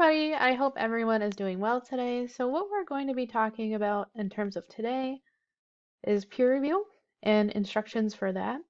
everybody. I hope everyone is doing well today. So what we're going to be talking about in terms of today is peer review and instructions for that.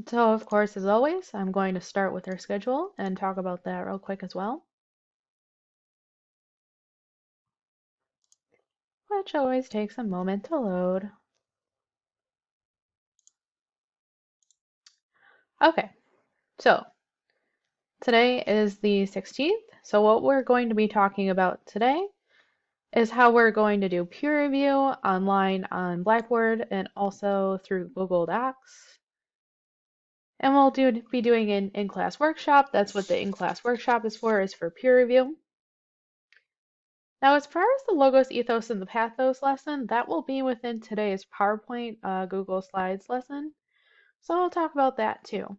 So of course, as always, I'm going to start with our schedule and talk about that real quick as well, which always takes a moment to load. Okay, so today is the 16th. So what we're going to be talking about today is how we're going to do peer review online on Blackboard and also through Google Docs. And we'll be doing an in-class workshop. That's what the in-class workshop is for peer review. Now, as far as the Logos, Ethos, and the Pathos lesson, that will be within today's PowerPoint Google Slides lesson. So I'll talk about that too.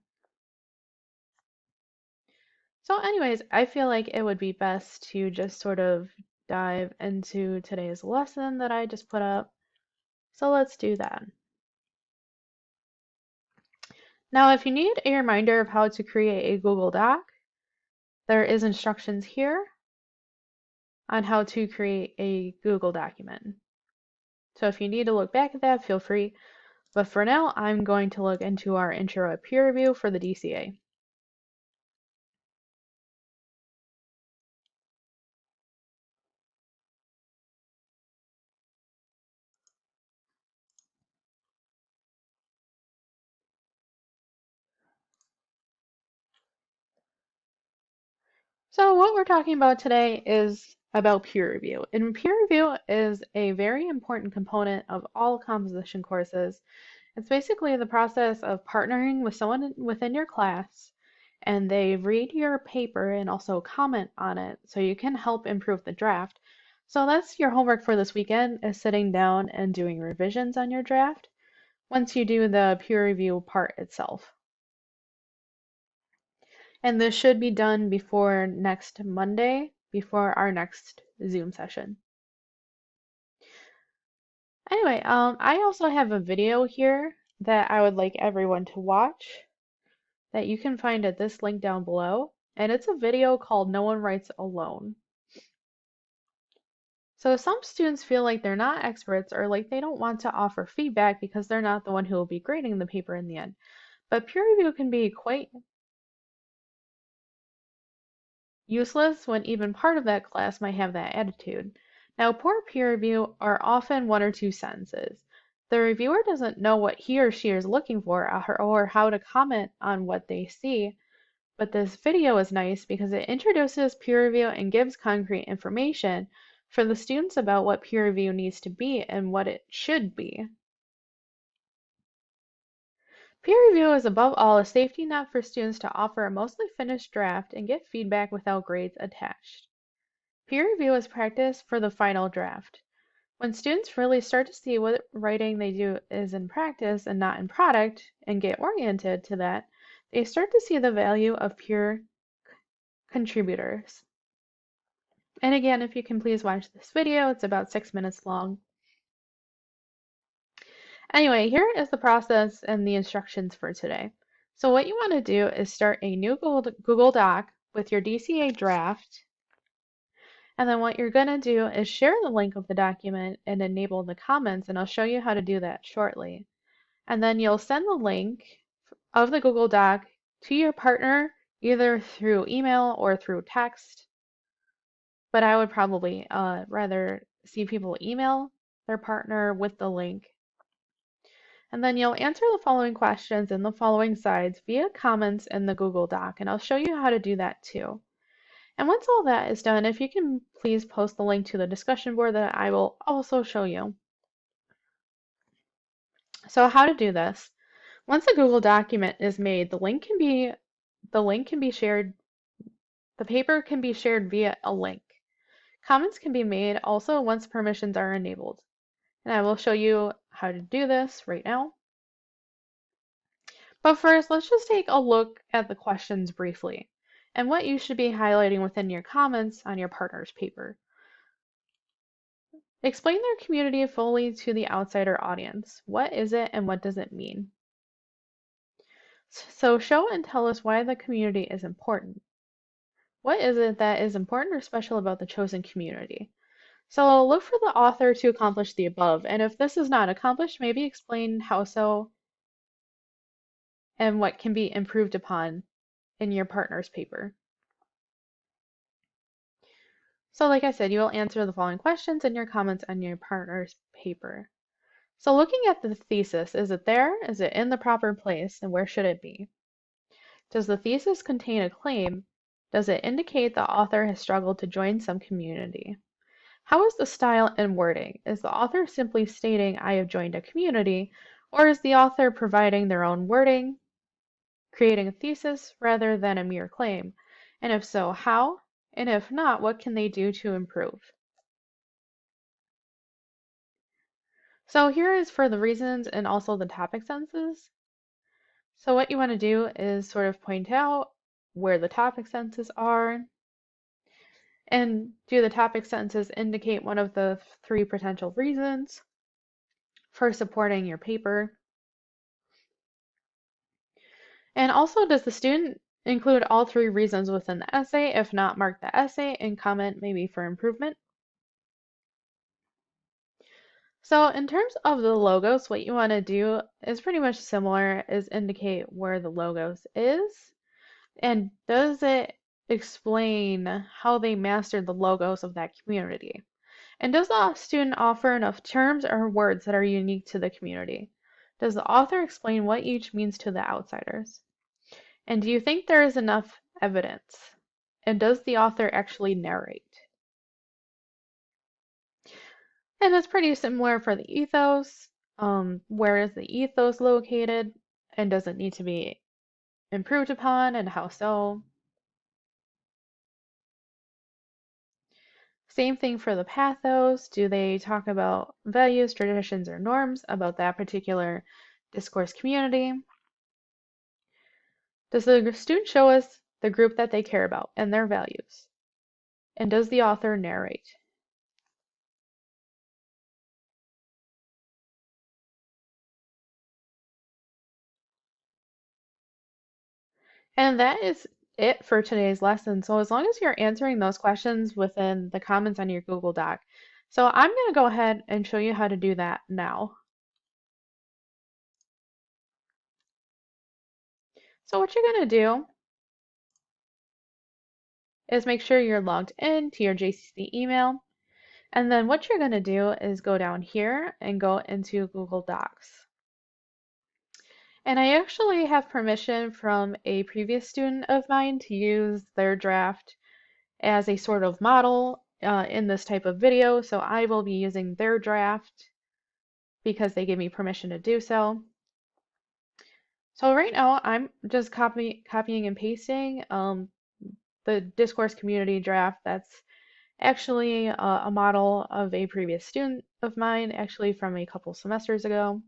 So anyways, I feel like it would be best to just sort of dive into today's lesson that I just put up. So let's do that. Now, if you need a reminder of how to create a Google Doc, there is instructions here on how to create a Google document. So if you need to look back at that, feel free. But for now, I'm going to look into our intro to peer review for the DCA. So what we're talking about today is about peer review. And peer review is a very important component of all composition courses. It's basically the process of partnering with someone within your class and they read your paper and also comment on it so you can help improve the draft. So that's your homework for this weekend is sitting down and doing revisions on your draft once you do the peer review part itself. And this should be done before next Monday, before our next Zoom session. Anyway, I also have a video here that I would like everyone to watch that you can find at this link down below. And it's a video called No One Writes Alone. So some students feel like they're not experts or like they don't want to offer feedback because they're not the one who will be grading the paper in the end. But peer review can be quite useless when even part of that class might have that attitude. Now, poor peer review are often one or two sentences. The reviewer doesn't know what he or she is looking for or how to comment on what they see, but this video is nice because it introduces peer review and gives concrete information for the students about what peer review needs to be and what it should be. Peer review is above all a safety net for students to offer a mostly finished draft and get feedback without grades attached. Peer review is practice for the final draft. When students really start to see what writing they do is in practice and not in product and get oriented to that, they start to see the value of peer contributors. And again, if you can please watch this video, it's about 6 minutes long. Anyway, here is the process and the instructions for today. So what you want to do is start a new Google Doc with your DCA draft. And then what you're going to do is share the link of the document and enable the comments, and I'll show you how to do that shortly. And then you'll send the link of the Google Doc to your partner either through email or through text. But I would probably rather see people email their partner with the link. And then you'll answer the following questions in the following sides via comments in the Google Doc, and I'll show you how to do that too. And once all that is done, if you can please post the link to the discussion board that I will also show you. So how to do this. Once a Google document is made, the link can be shared, the paper can be shared via a link. Comments can be made also once permissions are enabled. And I will show you how to do this right now. But first, let's just take a look at the questions briefly and what you should be highlighting within your comments on your partner's paper. Explain their community fully to the outsider audience. What is it and what does it mean? So show and tell us why the community is important. What is it that is important or special about the chosen community? So look for the author to accomplish the above, and if this is not accomplished, maybe explain how so and what can be improved upon in your partner's paper. So like I said, you will answer the following questions in your comments on your partner's paper. So looking at the thesis, is it there? Is it in the proper place? And where should it be? Does the thesis contain a claim? Does it indicate the author has struggled to join some community? How is the style and wording? Is the author simply stating, I have joined a community, or is the author providing their own wording, creating a thesis rather than a mere claim? And if so, how? And if not, what can they do to improve? So here is for the reasons and also the topic senses. So what you want to do is sort of point out where the topic senses are, and do the topic sentences indicate one of the three potential reasons for supporting your paper? And also, does the student include all three reasons within the essay? If not, mark the essay and comment maybe for improvement. So in terms of the logos, what you want to do is pretty much similar, is indicate where the logos is. And does it explain how they mastered the logos of that community? And does the student offer enough terms or words that are unique to the community? Does the author explain what each means to the outsiders? And do you think there is enough evidence? And does the author actually narrate? And it's pretty similar for the ethos. Where is the ethos located? And does it need to be improved upon, and how so? Same thing for the pathos. Do they talk about values, traditions, or norms about that particular discourse community? Does the student show us the group that they care about and their values? And does the author narrate? And that is it for today's lesson. So as long as you're answering those questions within the comments on your Google Doc. So I'm going to go ahead and show you how to do that now. So what you're going to do is make sure you're logged in to your JCC email. And then what you're going to do is go down here and go into Google Docs. And I actually have permission from a previous student of mine to use their draft as a sort of model in this type of video. So I will be using their draft because they gave me permission to do so. So right now I'm just copying and pasting the discourse community draft. That's actually a model of a previous student of mine, actually from a couple semesters ago.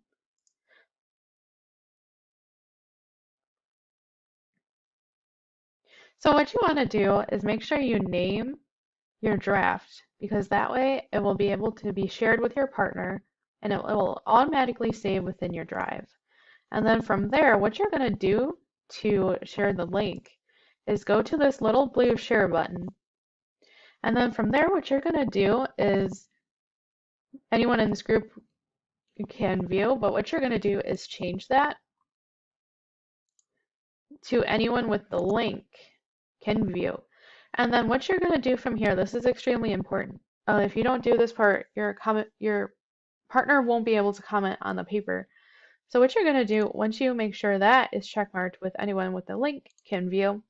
So what you want to do is make sure you name your draft, because that way it will be able to be shared with your partner and it will automatically save within your drive. And then from there, what you're going to do to share the link is go to this little blue share button. And then from there, what you're going to do is anyone in this group can view, but what you're going to do is change that to anyone with the link can view. And then what you're going to do from here, this is extremely important. If you don't do this part, your partner won't be able to comment on the paper. So what you're going to do, once you make sure that is checkmarked with anyone with the link can view,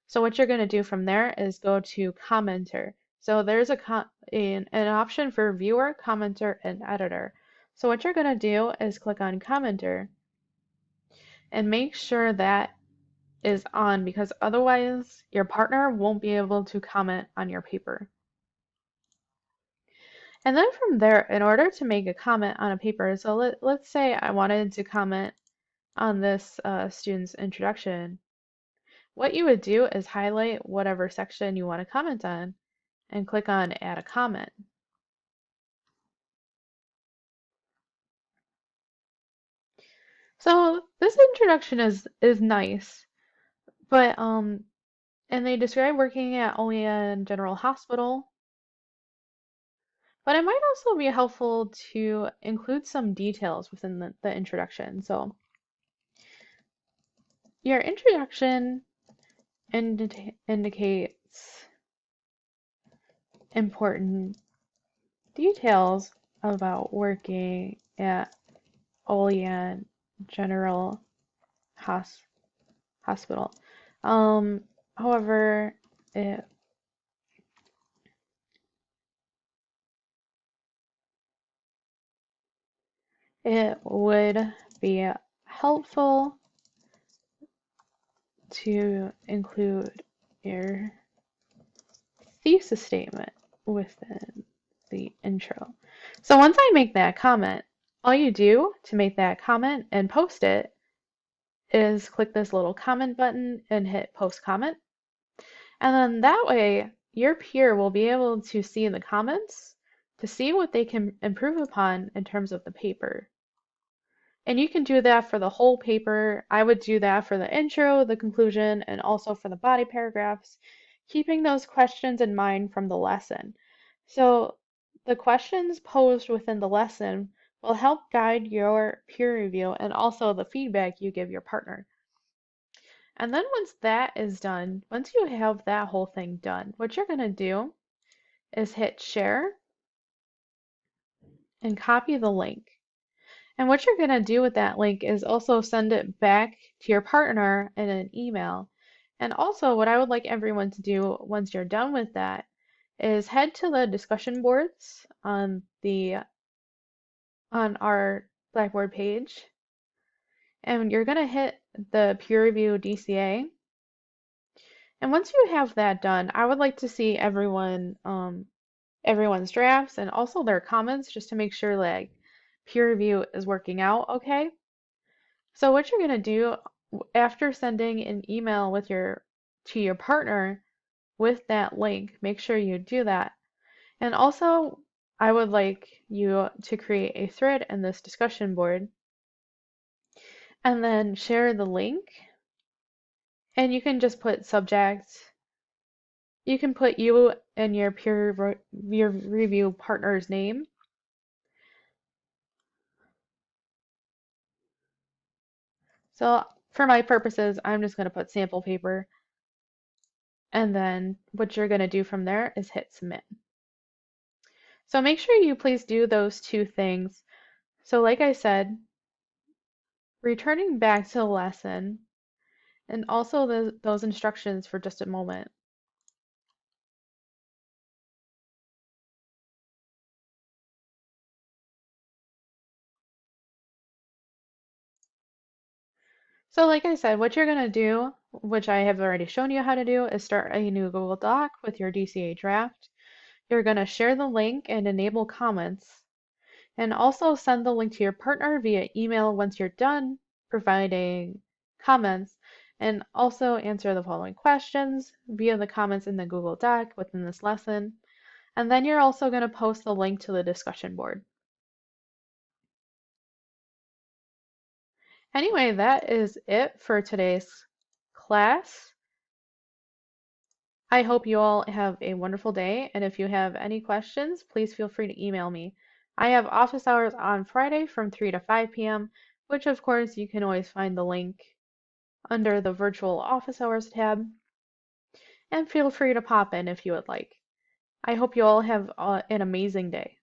so what you're going to do from there is go to commenter. So there's an option for viewer, commenter, and editor. So what you're going to do is click on commenter and make sure that is on, because otherwise your partner won't be able to comment on your paper. And then from there, in order to make a comment on a paper, so let's say I wanted to comment on this student's introduction, what you would do is highlight whatever section you want to comment on and click on Add a Comment. So this introduction is nice, but and they describe working at Olean General Hospital, but it might also be helpful to include some details within the introduction. So your introduction indicates important details about working at Olean General Hos Hospital. Um, however, it would be helpful to include your thesis statement within the intro. So once I make that comment, all you do to make that comment and post it is click this little comment button and hit post comment. And then that way, your peer will be able to see the comments to see what they can improve upon in terms of the paper. And you can do that for the whole paper. I would do that for the intro, the conclusion, and also for the body paragraphs, keeping those questions in mind from the lesson. So the questions posed within the lesson will help guide your peer review and also the feedback you give your partner. And then once that is done, once you have that whole thing done, what you're going to do is hit share and copy the link. And what you're going to do with that link is also send it back to your partner in an email. And also, what I would like everyone to do once you're done with that is head to the discussion boards on our Blackboard page, and you're going to hit the peer review DCA. And once you have that done, I would like to see everyone's drafts and also their comments just to make sure like peer review is working out okay. So what you're going to do after sending an email to your partner with that link, make sure you do that. And also, I would like you to create a thread in this discussion board and then share the link. And you can just put subject. You can put you and your your review partner's name. So for my purposes, I'm just going to put sample paper. And then what you're going to do from there is hit submit. So make sure you please do those two things. So like I said, returning back to the lesson and also those instructions for just a moment. So like I said, what you're going to do, which I have already shown you how to do, is start a new Google Doc with your DCA draft. You're going to share the link and enable comments, and also send the link to your partner via email once you're done providing comments, and also answer the following questions via the comments in the Google Doc within this lesson. And then you're also going to post the link to the discussion board. Anyway, that is it for today's class. I hope you all have a wonderful day, and if you have any questions, please feel free to email me. I have office hours on Friday from 3 to 5 p.m., which of course you can always find the link under the virtual office hours tab, and feel free to pop in if you would like. I hope you all have an amazing day.